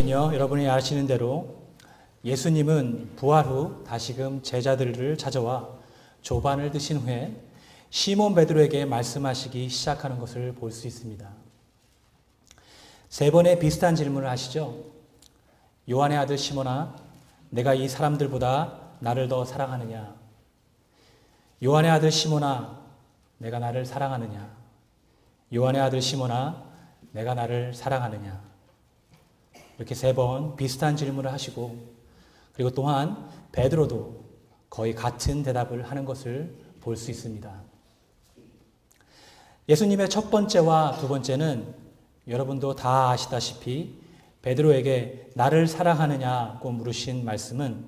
것은요, 여러분이 아시는 대로 예수님은 부활 후 다시금 제자들을 찾아와 조반을 드신 후에 시몬 베드로에게 말씀하시기 시작하는 것을 볼 수 있습니다. 세 번의 비슷한 질문을 하시죠. 요한의 아들 시몬아, 내가 이 사람들보다 나를 더 사랑하느냐? 요한의 아들 시몬아, 내가 나를 사랑하느냐? 요한의 아들 시몬아, 내가 나를 사랑하느냐? 이렇게 세 번 비슷한 질문을 하시고, 그리고 또한 베드로도 거의 같은 대답을 하는 것을 볼 수 있습니다. 예수님의 첫 번째와 두 번째는 여러분도 다 아시다시피 베드로에게 나를 사랑하느냐고 물으신 말씀은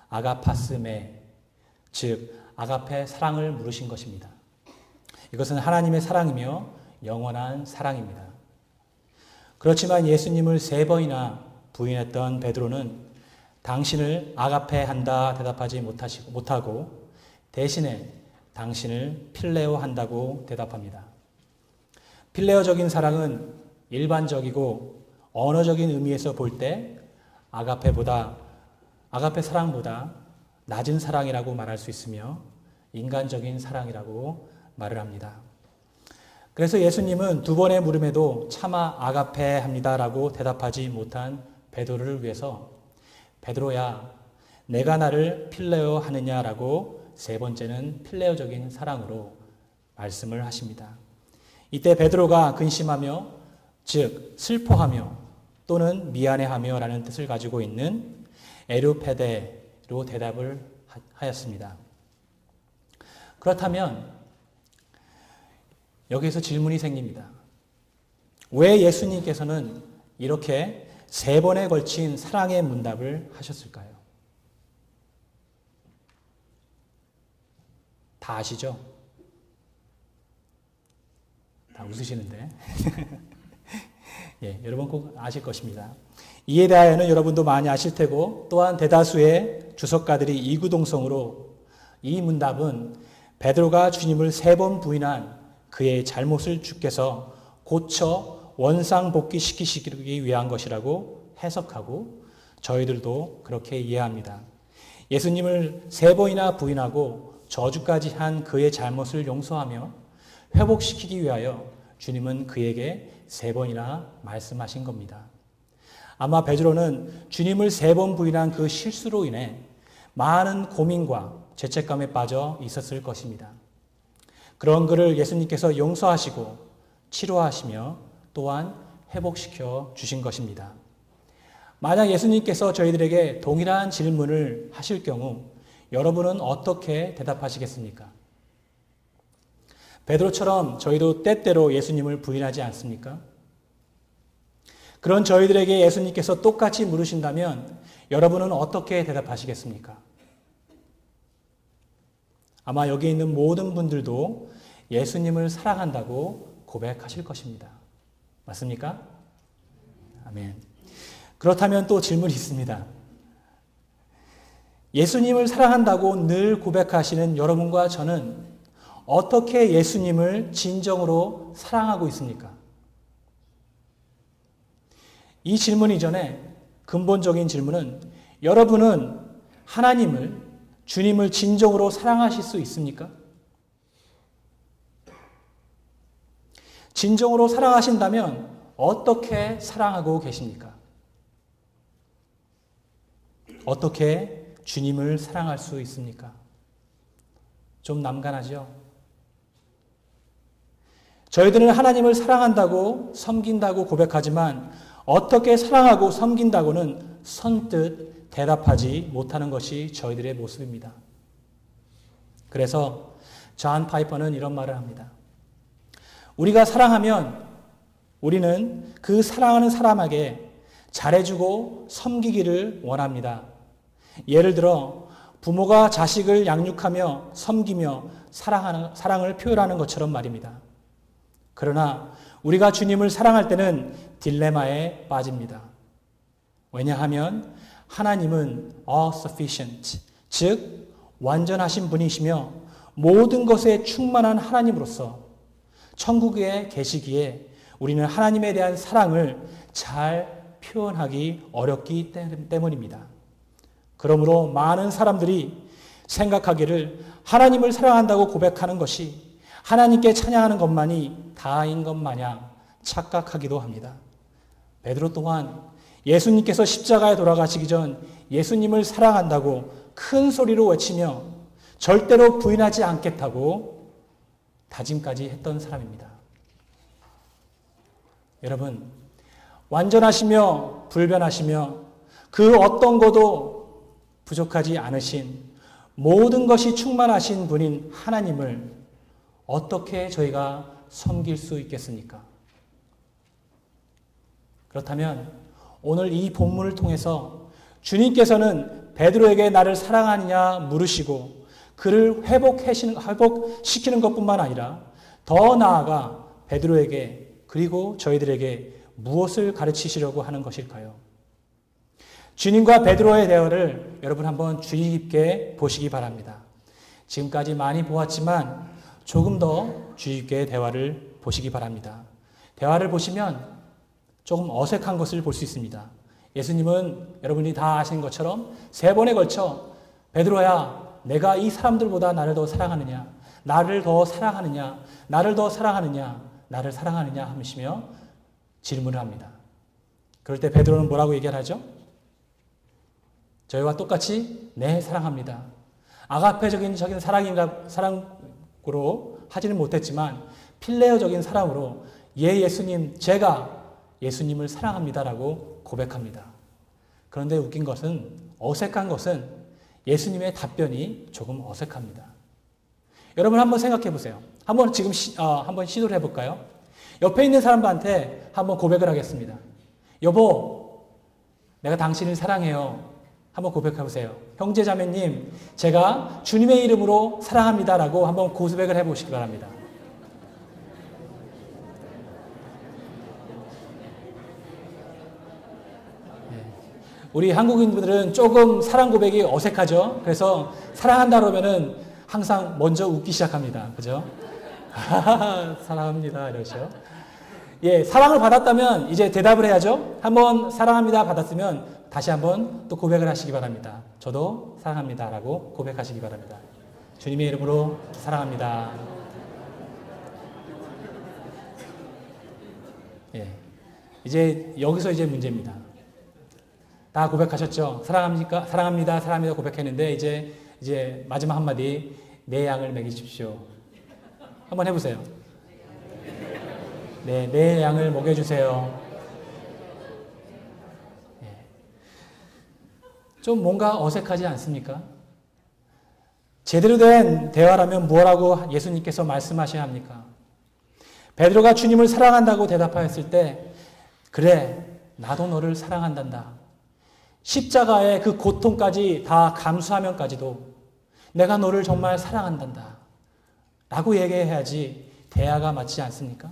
아가파스메, 즉 아가페 사랑을 물으신 것입니다. 이것은 하나님의 사랑이며 영원한 사랑입니다. 그렇지만 예수님을 세 번이나 부인했던 베드로는 당신을 아가페 한다 대답하지 못하고 대신에 당신을 필레오 한다고 대답합니다. 필레오적인 사랑은 일반적이고 언어적인 의미에서 볼 때 아가페 사랑보다 낮은 사랑이라고 말할 수 있으며 인간적인 사랑이라고 말을 합니다. 그래서 예수님은 두 번의 물음에도 차마 아가페 합니다라고 대답하지 못한 베드로를 위해서 베드로야, 내가 나를 필레오 하느냐라고 세 번째는 필레오적인 사랑으로 말씀을 하십니다. 이때 베드로가 근심하며, 즉 슬퍼하며 또는 미안해하며 라는 뜻을 가지고 있는 에루페데로 대답을 하였습니다. 그렇다면 여기서 질문이 생깁니다. 왜 예수님께서는 이렇게 세 번에 걸친 사랑의 문답을 하셨을까요? 다 아시죠? 다 웃으시는데. 예, 여러분 꼭 아실 것입니다. 이에 대하여는 여러분도 많이 아실 테고 또한 대다수의 주석가들이 이구동성으로 이 문답은 베드로가 주님을 세 번 부인한 그의 잘못을 주께서 고쳐 원상복귀시키시기 위한 것이라고 해석하고 저희들도 그렇게 이해합니다. 예수님을 세 번이나 부인하고 저주까지 한 그의 잘못을 용서하며 회복시키기 위하여 주님은 그에게 세 번이나 말씀하신 겁니다. 아마 베드로는 주님을 세 번 부인한 그 실수로 인해 많은 고민과 죄책감에 빠져 있었을 것입니다. 그런 그를 예수님께서 용서하시고 치료하시며 또한 회복시켜 주신 것입니다. 만약 예수님께서 저희들에게 동일한 질문을 하실 경우 여러분은 어떻게 대답하시겠습니까? 베드로처럼 저희도 때때로 예수님을 부인하지 않습니까? 그런 저희들에게 예수님께서 똑같이 물으신다면 여러분은 어떻게 대답하시겠습니까? 아마 여기 있는 모든 분들도 예수님을 사랑한다고 고백하실 것입니다. 맞습니까? 아멘. 그렇다면 또 질문이 있습니다. 예수님을 사랑한다고 늘 고백하시는 여러분과 저는 어떻게 예수님을 진정으로 사랑하고 있습니까? 이 질문 이전에 근본적인 질문은 여러분은 하나님을, 주님을 진정으로 사랑하실 수 있습니까? 진정으로 사랑하신다면 어떻게 사랑하고 계십니까? 어떻게 주님을 사랑할 수 있습니까? 좀 남간하죠? 저희들은 하나님을 사랑한다고 섬긴다고 고백하지만 어떻게 사랑하고 섬긴다고는 선뜻 대답하지 못하는 것이 저희들의 모습입니다. 그래서 존 파이퍼는 이런 말을 합니다. 우리가 사랑하면 우리는 그 사랑하는 사람에게 잘해주고 섬기기를 원합니다. 예를 들어 부모가 자식을 양육하며 섬기며 사랑을 표현하는 것처럼 말입니다. 그러나 우리가 주님을 사랑할 때는 딜레마에 빠집니다. 왜냐하면 하나님은 all sufficient, 즉 완전하신 분이시며 모든 것에 충만한 하나님으로서 천국에 계시기에 우리는 하나님에 대한 사랑을 잘 표현하기 어렵기 때문입니다. 그러므로 많은 사람들이 생각하기를 하나님을 사랑한다고 고백하는 것이 하나님께 찬양하는 것만이 다인 것 마냥 착각하기도 합니다. 베드로 또한 예수님께서 십자가에 돌아가시기 전 예수님을 사랑한다고 큰 소리로 외치며 절대로 부인하지 않겠다고 다짐까지 했던 사람입니다. 여러분, 완전하시며 불변하시며 그 어떤 것도 부족하지 않으신 모든 것이 충만하신 분인 하나님을 어떻게 저희가 섬길 수 있겠습니까? 그렇다면 오늘 이 본문을 통해서 주님께서는 베드로에게 나를 사랑하느냐 물으시고 그를 회복시키는 것뿐만 아니라 더 나아가 베드로에게 그리고 저희들에게 무엇을 가르치시려고 하는 것일까요? 주님과 베드로의 대화를 여러분 한번 주의 깊게 보시기 바랍니다. 지금까지 많이 보았지만 조금 더 주의 깊게 대화를 보시기 바랍니다. 대화를 보시면 조금 어색한 것을 볼 수 있습니다. 예수님은 여러분이 다 아시는 것처럼 3번에 걸쳐 베드로야, 내가 이 사람들보다 나를 더 사랑하느냐, 나를 더 사랑하느냐, 나를 더 사랑하느냐, 나를 사랑하느냐 하시며 질문을 합니다. 그럴 때 베드로는 뭐라고 얘기하죠? 저희와 똑같이 네, 사랑합니다. 아가페적인 사랑으로 하지는 못했지만 필레어적인 사랑으로 예수님, 제가 예수님을 사랑합니다라고 고백합니다. 그런데 웃긴 것은, 어색한 것은 예수님의 답변이 조금 어색합니다. 여러분 한번 생각해 보세요. 한번 지금 한번 시도를 해볼까요? 옆에 있는 사람한테 한번 고백을 하겠습니다. 여보, 내가 당신을 사랑해요. 한번 고백해 보세요. 형제 자매님, 제가 주님의 이름으로 사랑합니다라고 한번 고백을 해보시기 바랍니다. 우리 한국인들은 조금 사랑 고백이 어색하죠. 그래서 사랑한다 그러면은 항상 먼저 웃기 시작합니다. 그죠? 사랑합니다 이러죠. 예, 사랑을 받았다면 이제 대답을 해야죠. 한번 사랑합니다 받았으면 다시 한번 또 고백을 하시기 바랍니다. 저도 사랑합니다라고 고백하시기 바랍니다. 주님의 이름으로 사랑합니다. 예, 이제 여기서 이제 문제입니다. 다 고백하셨죠? 사랑합니까? 사랑합니다. 사랑합니다. 고백했는데 이제 마지막 한마디, 내 양을 먹이십시오. 한번 해보세요. 네, 내 양을 먹여주세요. 네. 좀 뭔가 어색하지 않습니까? 제대로 된 대화라면 뭐라고 예수님께서 말씀하셔야 합니까? 베드로가 주님을 사랑한다고 대답하였을 때, 그래, 나도 너를 사랑한단다. 십자가의 그 고통까지 다 감수하면까지도 내가 너를 정말 사랑한단다 라고 얘기해야지 대화가 맞지 않습니까?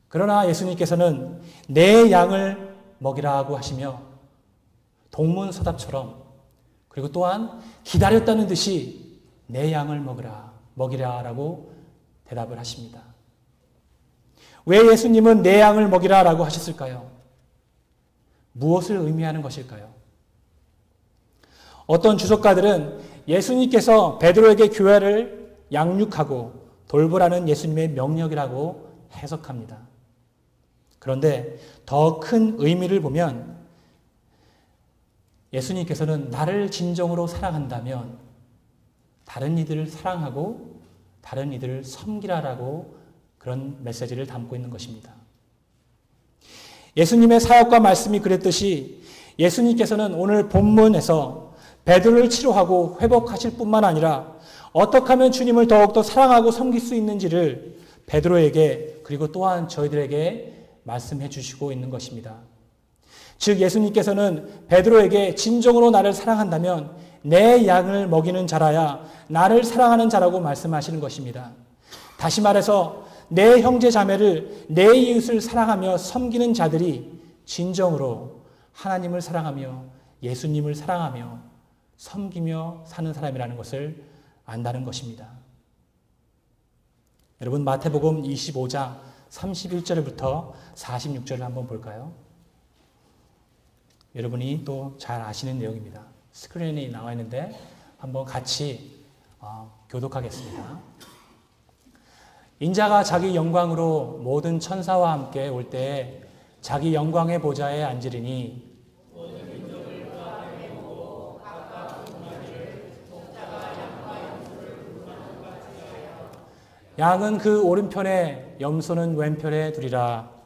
그러나 예수님께서는 내 양을 먹이라고 하시며 동문서답처럼 그리고 또한 기다렸다는 듯이 내 양을 먹이라라고 대답을 하십니다. 왜 예수님은 내 양을 먹이라라고 하셨을까요? 무엇을 의미하는 것일까요? 어떤 주석가들은 예수님께서 베드로에게 교회를 양육하고 돌보라는 예수님의 명령이라고 해석합니다. 그런데 더 큰 의미를 보면 예수님께서는 나를 진정으로 사랑한다면 다른 이들을 사랑하고 다른 이들을 섬기라라고 그런 메시지를 담고 있는 것입니다. 예수님의 사역과 말씀이 그랬듯이 예수님께서는 오늘 본문에서 베드로를 치료하고 회복하실 뿐만 아니라 어떻게 하면 주님을 더욱더 사랑하고 섬길 수 있는지를 베드로에게 그리고 또한 저희들에게 말씀해 주시고 있는 것입니다. 즉 예수님께서는 베드로에게 진정으로 나를 사랑한다면 내 양을 먹이는 자라야 나를 사랑하는 자라고 말씀하시는 것입니다. 다시 말해서 내 형제 자매를 내 이웃을 사랑하며 섬기는 자들이 진정으로 하나님을 사랑하며 예수님을 사랑하며 섬기며 사는 사람이라는 것을 안다는 것입니다. 여러분 마태복음 25장 31절부터 46절을 한번 볼까요? 여러분이 또 잘 아시는 내용입니다. 스크린에 나와 있는데 한번 같이 교독하겠습니다. 인자가 자기 영광으로 모든 천사와 함께 올 때에 자기 영광의 보좌에 앉으리니 양은 그 오른편에 염소는 왼편에 두리라.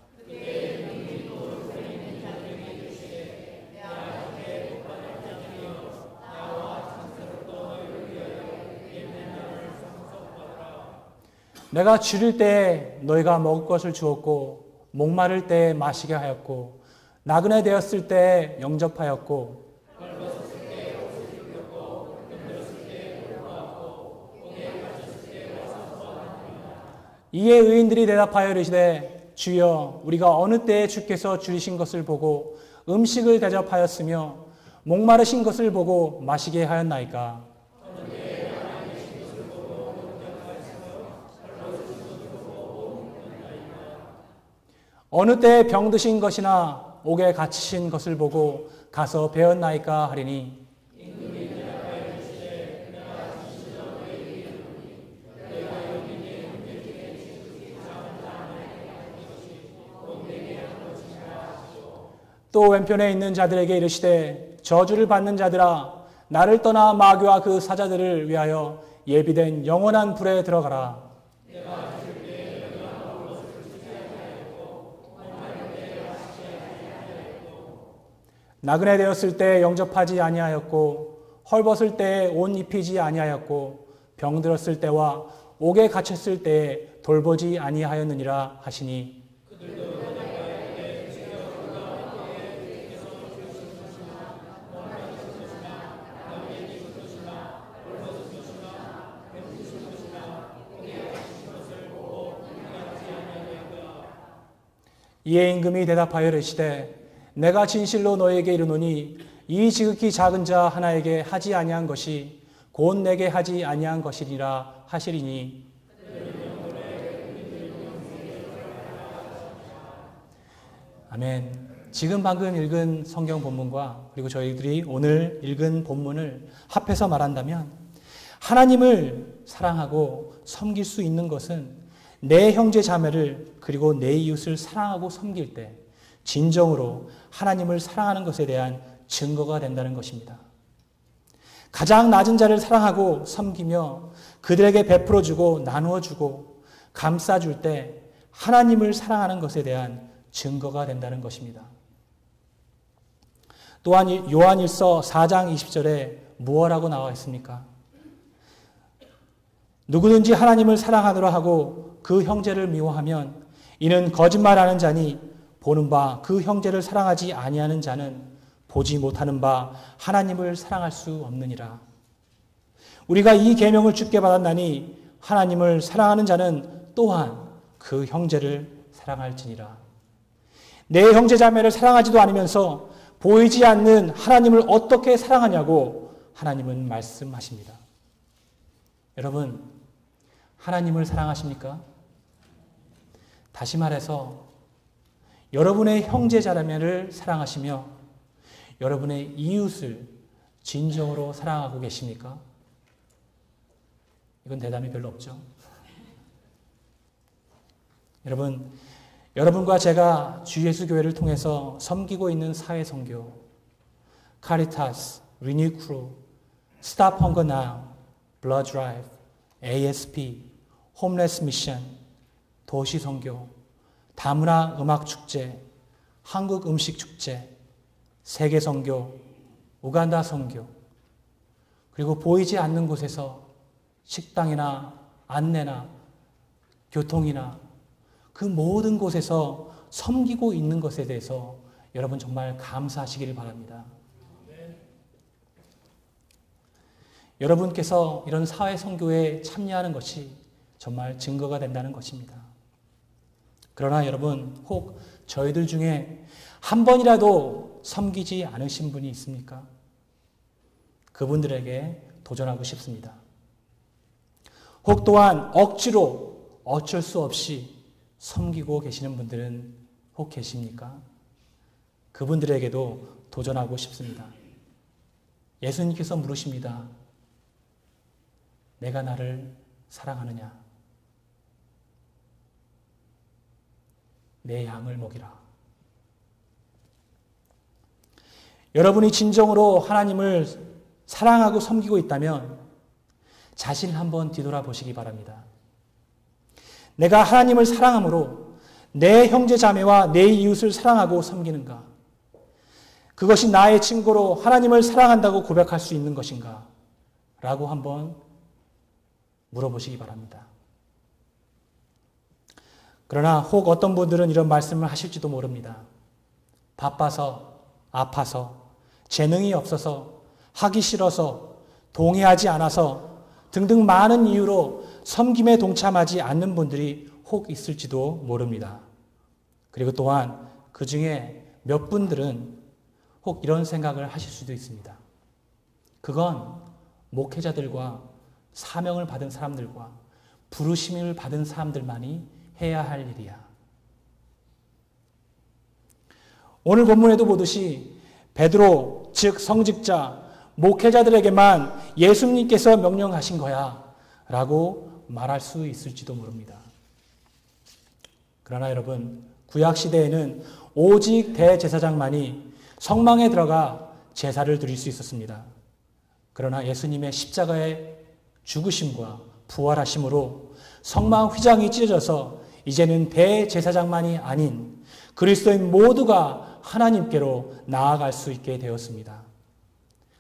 내가 줄일 때에 너희가 먹을 것을 주었고 목마를 때에 마시게 하였고 나그네 되었을 때에 영접하였고 이에 의인들이 대답하여 이르시되 주여 우리가 어느 때에 주께서 줄이신 것을 보고 음식을 대접하였으며 목마르신 것을 보고 마시게 하였나이까. 어느 때에 병드신 것이나 옥에 갇히신 것을 보고 가서 배웠나이까 하리니 또 왼편에 있는 자들에게 이르시되 저주를 받는 자들아 나를 떠나 마귀와 그 사자들을 위하여 예비된 영원한 불에 들어가라. 나그네 되었을 때 영접하지 아니하였고 헐벗을 때에 옷 입히지 아니하였고 병들었을 때와 옥에 갇혔을 때에 돌보지 아니하였느니라 하시니 이에 임금이 대답하여 이르시되 내가 진실로 너에게 이르노니 이 지극히 작은 자 하나에게 하지 아니한 것이 곧 내게 하지 아니한 것이리라 하시리니 아멘. 지금 방금 읽은 성경 본문과 그리고 저희들이 오늘 읽은 본문을 합해서 말한다면 하나님을 사랑하고 섬길 수 있는 것은 내 형제 자매를 그리고 내 이웃을 사랑하고 섬길 때 진정으로 하나님을 사랑하는 것에 대한 증거가 된다는 것입니다. 가장 낮은 자를 사랑하고 섬기며 그들에게 베풀어주고 나누어주고 감싸줄 때 하나님을 사랑하는 것에 대한 증거가 된다는 것입니다. 또한 요한일서 4장 20절에 무엇라고 나와 있습니까? 누구든지 하나님을 사랑하노라 하고 그 형제를 미워하면 이는 거짓말하는 자니 보는 바 그 형제를 사랑하지 아니하는 자는 보지 못하는 바 하나님을 사랑할 수 없느니라. 우리가 이 계명을 주께 받았나니 하나님을 사랑하는 자는 또한 그 형제를 사랑할지니라. 내 형제 자매를 사랑하지도 않으면서 보이지 않는 하나님을 어떻게 사랑하냐고 하나님은 말씀하십니다. 여러분, 하나님을 사랑하십니까? 다시 말해서 여러분의 형제 자매를 사랑하시며 여러분의 이웃을 진정으로 사랑하고 계십니까? 이건 대답이 별로 없죠. 여러분, 여러분과 제가 주 예수 교회를 통해서 섬기고 있는 사회 선교, 카리타스, 리뉴크루, 스탑 헝거 나우, 블러드 드라이브, ASP, 홈레스 미션, 도시 선교, 다문화 음악 축제, 한국 음식 축제, 세계 선교, 우간다 선교, 그리고 보이지 않는 곳에서 식당이나 안내나 교통이나 그 모든 곳에서 섬기고 있는 것에 대해서 여러분 정말 감사하시기를 바랍니다. 여러분께서 이런 사회 선교에 참여하는 것이 정말 증거가 된다는 것입니다. 그러나 여러분, 혹 저희들 중에 한 번이라도 섬기지 않으신 분이 있습니까? 그분들에게 도전하고 싶습니다. 혹 또한 억지로 어쩔 수 없이 섬기고 계시는 분들은 혹 계십니까? 그분들에게도 도전하고 싶습니다. 예수님께서 물으십니다. 내가 나를 사랑하느냐? 내 양을 먹이라. 여러분이 진정으로 하나님을 사랑하고 섬기고 있다면 자신 한번 뒤돌아보시기 바랍니다. 내가 하나님을 사랑함으로 내 형제 자매와 내 이웃을 사랑하고 섬기는가? 그것이 나의 증거로 하나님을 사랑한다고 고백할 수 있는 것인가? 라고 한번 물어보시기 바랍니다. 그러나 혹 어떤 분들은 이런 말씀을 하실지도 모릅니다. 바빠서, 아파서, 재능이 없어서, 하기 싫어서, 동의하지 않아서 등등 많은 이유로 섬김에 동참하지 않는 분들이 혹 있을지도 모릅니다. 그리고 또한 그 중에 몇 분들은 혹 이런 생각을 하실 수도 있습니다. 그건 목회자들과 사명을 받은 사람들과 부르심을 받은 사람들만이 해야 할 일이야. 오늘 본문에도 보듯이 베드로, 즉 성직자, 목회자들에게만 예수님께서 명령하신 거야 라고 말할 수 있을지도 모릅니다. 그러나 여러분, 구약시대에는 오직 대제사장만이 성막에 들어가 제사를 드릴 수 있었습니다. 그러나 예수님의 십자가의 죽으심과 부활하심으로 성막 휘장이 찢어져서 이제는 대제사장만이 아닌 그리스도인 모두가 하나님께로 나아갈 수 있게 되었습니다.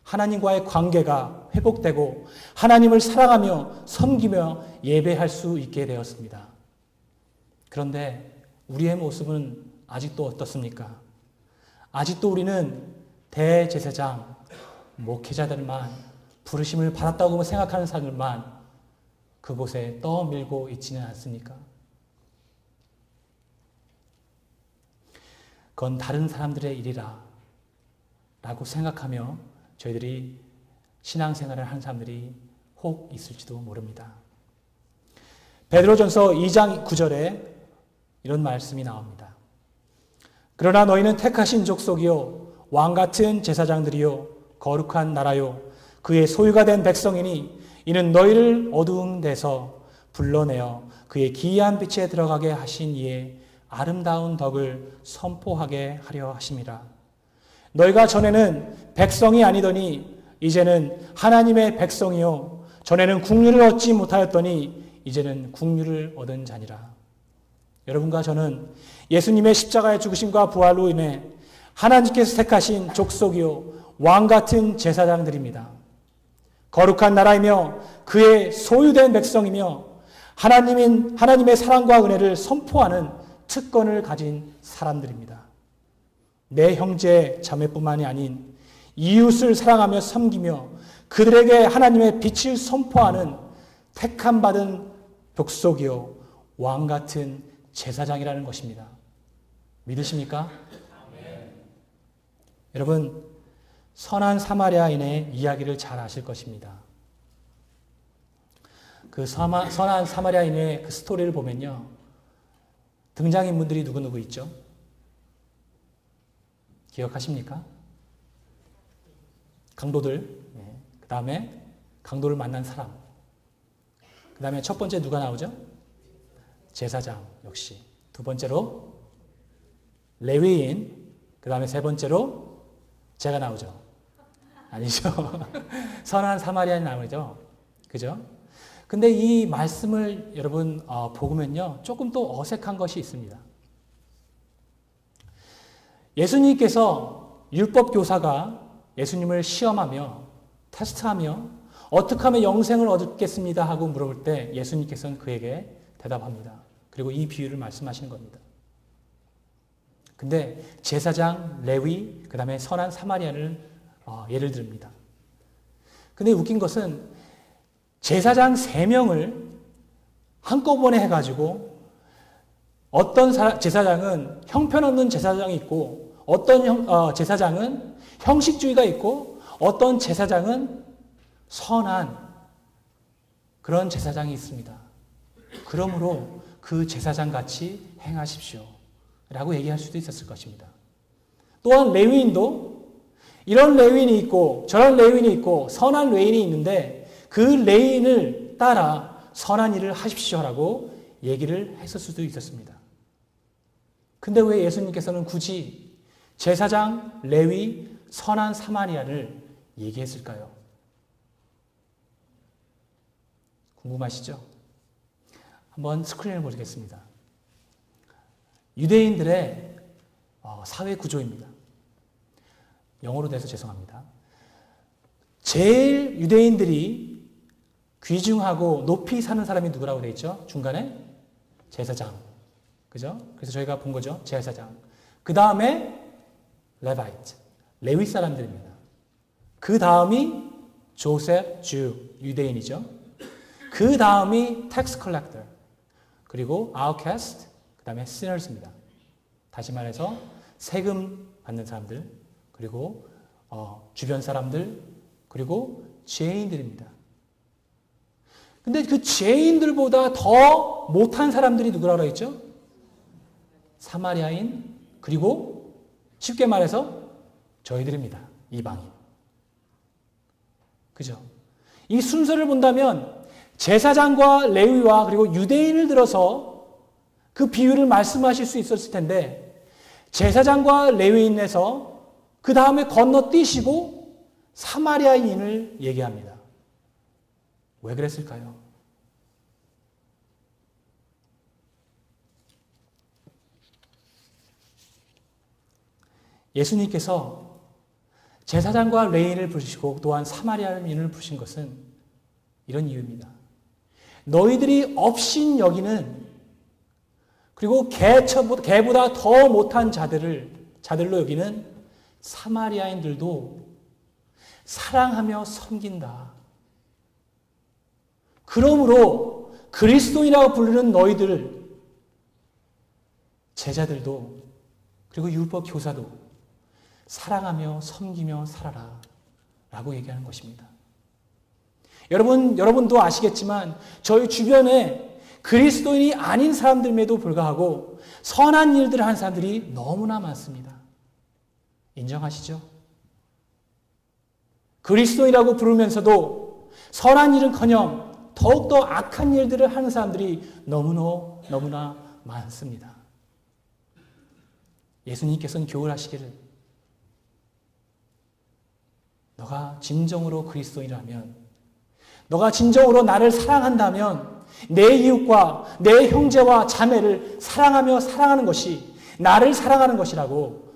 하나님과의 관계가 회복되고 하나님을 사랑하며 섬기며 예배할 수 있게 되었습니다. 그런데 우리의 모습은 아직도 어떻습니까? 아직도 우리는 대제사장, 목회자들만, 부르심을 받았다고 생각하는 사람들만 그곳에 떠밀고 있지는 않습니까? 그건 다른 사람들의 일이라 라고 생각하며 저희들이 신앙생활을 하는 사람들이 혹 있을지도 모릅니다. 베드로전서 2장 9절에 이런 말씀이 나옵니다. 그러나 너희는 택하신 족속이요 왕같은 제사장들이요 거룩한 나라요 그의 소유가 된 백성이니 이는 너희를 어두운 데서 불러내어 그의 기이한 빛에 들어가게 하신 이의 아름다운 덕을 선포하게 하려 하심이라. 너희가 전에는 백성이 아니더니 이제는 하나님의 백성이요 전에는 국류를 얻지 못하였더니 이제는 국류를 얻은 자니라. 여러분과 저는 예수님의 십자가의 죽으심과 부활로 인해 하나님께서 택하신 족속이요 왕같은 제사장들입니다. 거룩한 나라이며 그의 소유된 백성이며 하나님의 사랑과 은혜를 선포하는 특권을 가진 사람들입니다. 내 형제 자매뿐만이 아닌 이웃을 사랑하며 섬기며 그들에게 하나님의 빛을 선포하는 택함받은 족속이요 왕같은 제사장이라는 것입니다. 믿으십니까? 여러분, 선한 사마리아인의 이야기를 잘 아실 것입니다. 그 선한 사마리아인의 그 스토리를 보면요. 등장인물들이 누구누구 있죠? 기억하십니까? 강도들, 그 다음에 강도를 만난 사람, 그 다음에 첫 번째 누가 나오죠? 제사장 역시. 두 번째로 레위인, 그 다음에 세 번째로 제가 나오죠. 아니죠. 선한 사마리아인이 나오죠. 그죠? 근데 이 말씀을 여러분 보면요. 조금 또 어색한 것이 있습니다. 예수님께서 율법 교사가 예수님을 시험하며 테스트하며 어떻게 하면 영생을 얻겠습니다 하고 물어볼 때 예수님께서는 그에게 대답합니다. 그리고 이 비유를 말씀하시는 겁니다. 근데 제사장, 레위, 그 다음에 선한 사마리아를 예를 듭니다. 근데 웃긴 것은 제사장 3명을 한꺼번에 해가지고 어떤 제사장은 형편없는 제사장이 있고 어떤 제사장은 형식주의가 있고 어떤 제사장은 선한 그런 제사장이 있습니다. 그러므로 그 제사장 같이 행하십시오 라고 얘기할 수도 있었을 것입니다. 또한 레위인도 이런 레위인이 있고 저런 레위인이 있고 선한 레위인이 있는데 그 레위인을 따라 선한 일을 하십시오라고 얘기를 했을 수도 있었습니다. 근데 왜 예수님께서는 굳이 제사장, 레위, 선한 사마리아를 얘기했을까요? 궁금하시죠? 한번 스크린을 보시겠습니다. 유대인들의 사회 구조입니다. 영어로 돼서 죄송합니다. 제일 유대인들이 귀중하고 높이 사는 사람이 누구라고 되어 있죠? 중간에 제사장. 그죠? 그래서 저희가 본 거죠. 제사장. 그 다음에 레바이트. 레위 사람들입니다. 그 다음이 조셉, 주, 유대인이죠. 그 다음이 텍스 컬렉터. 그리고 아웃캐스트. 그 다음에 시너스입니다. 다시 말해서 세금 받는 사람들. 그리고 주변 사람들. 그리고 죄인들입니다. 근데 그 죄인들보다 더 못한 사람들이 누구라고 했죠? 사마리아인, 그리고 쉽게 말해서 저희들입니다. 이방인. 그죠? 이 순서를 본다면 제사장과 레위와 그리고 유대인을 들어서 그 비유를 말씀하실 수 있었을 텐데 제사장과 레위인에서 그 다음에 건너뛰시고 사마리아인을 얘기합니다. 왜 그랬을까요? 예수님께서 제사장과 레위인을 부르시고 또한 사마리아인을 부르신 것은 이런 이유입니다. 너희들이 업신 여기는 그리고 개보다 더 못한 자들로 여기는 사마리아인들도 사랑하며 섬긴다. 그러므로 그리스도인이라고 부르는 너희들 제자들도 그리고 율법 교사도 사랑하며 섬기며 살아라 라고 얘기하는 것입니다. 여러분도 아시겠지만 저희 주변에 그리스도인이 아닌 사람들에도 불구하고 선한 일들을 하는 사람들이 너무나 많습니다. 인정하시죠? 그리스도인이라고 부르면서도 선한 일은커녕 더욱더 악한 일들을 하는 사람들이 너무나 많습니다. 예수님께서는 교훈하시기를 너가 진정으로 그리스도인이라면 너가 진정으로 나를 사랑한다면 내 이웃과 내 형제와 자매를 사랑하며 사랑하는 것이 나를 사랑하는 것이라고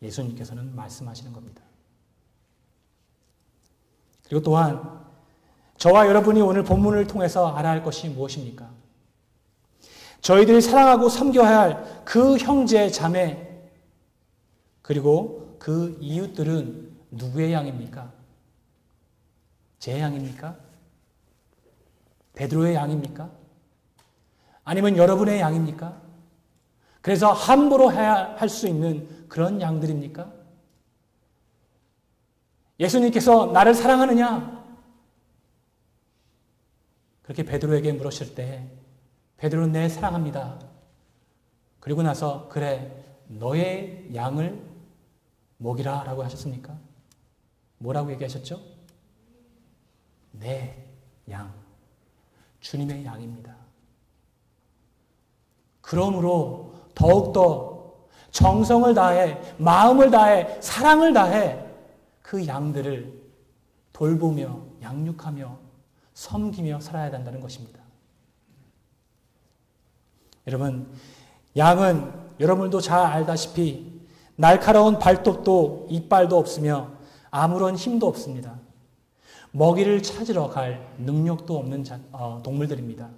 예수님께서는 말씀하시는 겁니다. 그리고 또한 저와 여러분이 오늘 본문을 통해서 알아야 할 것이 무엇입니까? 저희들이 사랑하고 섬겨야 할 그 형제, 자매 그리고 그 이웃들은 누구의 양입니까? 제 양입니까? 베드로의 양입니까? 아니면 여러분의 양입니까? 그래서 함부로 해야 할 수 있는 그런 양들입니까? 예수님께서 나를 사랑하느냐? 그렇게 베드로에게 물으실 때 베드로는 네, 사랑합니다. 그리고 나서 그래, 너의 양을 먹이라 라고 하셨습니까? 뭐라고 얘기하셨죠? 내 양, 주님의 양입니다. 그러므로 더욱더 정성을 다해, 마음을 다해, 사랑을 다해 그 양들을 돌보며 양육하며 섬기며 살아야 한다는 것입니다. 여러분, 양은 여러분도 잘 알다시피 날카로운 발톱도 이빨도 없으며 아무런 힘도 없습니다. 먹이를 찾으러 갈 능력도 없는 동물들입니다.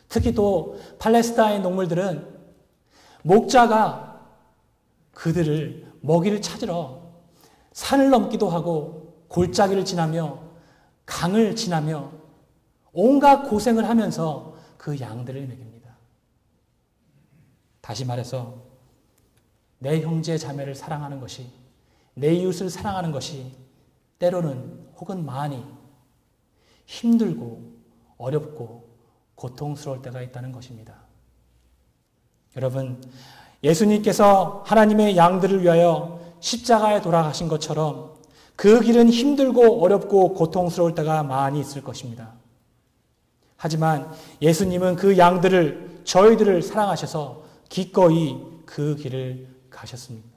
특히 또 팔레스타인 동물들은 목자가 그들을 먹이를 찾으러 산을 넘기도 하고 골짜기를 지나며 강을 지나며 온갖 고생을 하면서 그 양들을 먹입니다. 다시 말해서 내 형제 자매를 사랑하는 것이, 내 이웃을 사랑하는 것이 때로는 혹은 많이 힘들고 어렵고 고통스러울 때가 있다는 것입니다. 여러분, 예수님께서 하나님의 양들을 위하여 십자가에 돌아가신 것처럼 그 길은 힘들고 어렵고 고통스러울 때가 많이 있을 것입니다. 하지만 예수님은 그 양들을, 저희들을 사랑하셔서 기꺼이 그 길을 가셨습니다.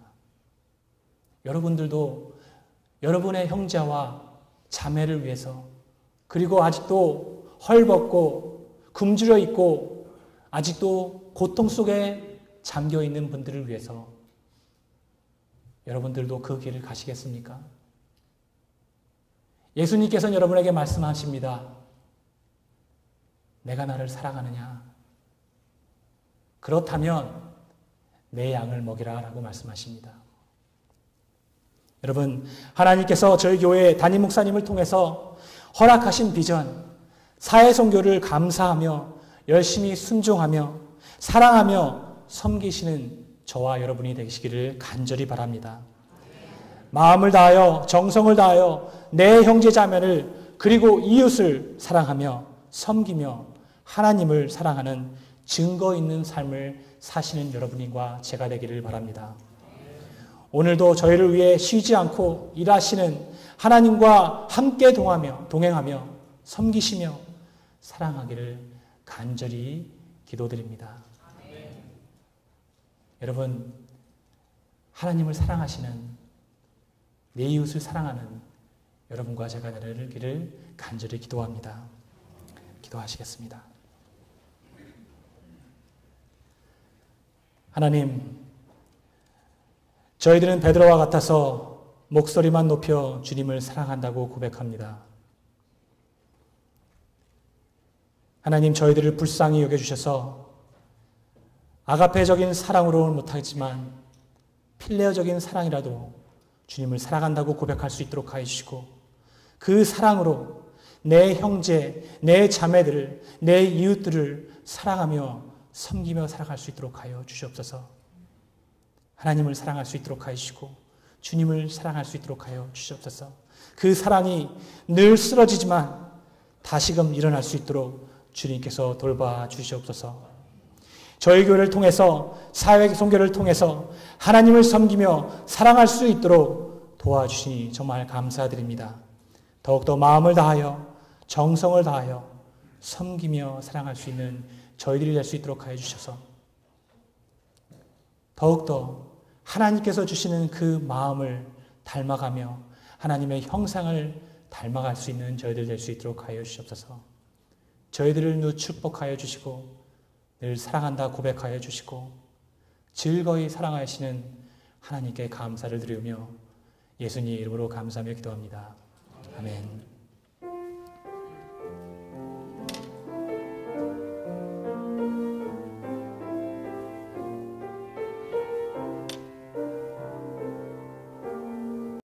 여러분들도 여러분의 형제와 자매를 위해서, 그리고 아직도 헐벗고 굶주려 있고 아직도 고통 속에 잠겨 있는 분들을 위해서 여러분들도 그 길을 가시겠습니까? 예수님께서는 여러분에게 말씀하십니다. 내가 나를 사랑하느냐? 그렇다면 내 양을 먹이라 라고 말씀하십니다. 여러분, 하나님께서 저희 교회 담임 목사님을 통해서 허락하신 비전, 사회선교를 감사하며 열심히 순종하며 사랑하며 섬기시는 저와 여러분이 되시기를 간절히 바랍니다. 마음을 다하여 정성을 다하여 내 형제 자매를 그리고 이웃을 사랑하며 섬기며 하나님을 사랑하는 증거 있는 삶을 사시는 여러분과 제가 되기를 바랍니다. 오늘도 저희를 위해 쉬지 않고 일하시는 하나님과 함께 동행하며 섬기시며 사랑하기를 간절히 기도드립니다. 여러분, 하나님을 사랑하시는, 내 이웃을 사랑하는 여러분과 제가 되기를 간절히 기도합니다. 기도하시겠습니다. 하나님, 저희들은 베드로와 같아서 목소리만 높여 주님을 사랑한다고 고백합니다. 하나님, 저희들을 불쌍히 여겨주셔서 아가페적인 사랑으로는 못하지만 필레어적인 사랑이라도 주님을 사랑한다고 고백할 수 있도록 하여 주시고, 그 사랑으로 내 형제, 내 자매들을, 내 이웃들을 사랑하며 섬기며 살아갈 수 있도록 하여 주시옵소서. 하나님을 사랑할 수 있도록 하여 주시고 주님을 사랑할 수 있도록 하여 주시옵소서. 그 사랑이 늘 쓰러지지만 다시금 일어날 수 있도록 주님께서 돌봐 주시옵소서. 저희 교회를 통해서, 사회 선교를 통해서 하나님을 섬기며 사랑할 수 있도록 도와주시니 정말 감사드립니다. 더욱더 마음을 다하여 정성을 다하여 섬기며 사랑할 수 있는 저희들이 될 수 있도록 하여 주셔서 더욱더 하나님께서 주시는 그 마음을 닮아가며 하나님의 형상을 닮아갈 수 있는 저희들 될 수 있도록 하여 주시옵소서. 저희들을 늘 축복하여 주시고 늘 사랑한다 고백하여 주시고 즐거이 사랑하시는 하나님께 감사를 드리며 예수님 이름으로 감사하며 기도합니다. 아멘.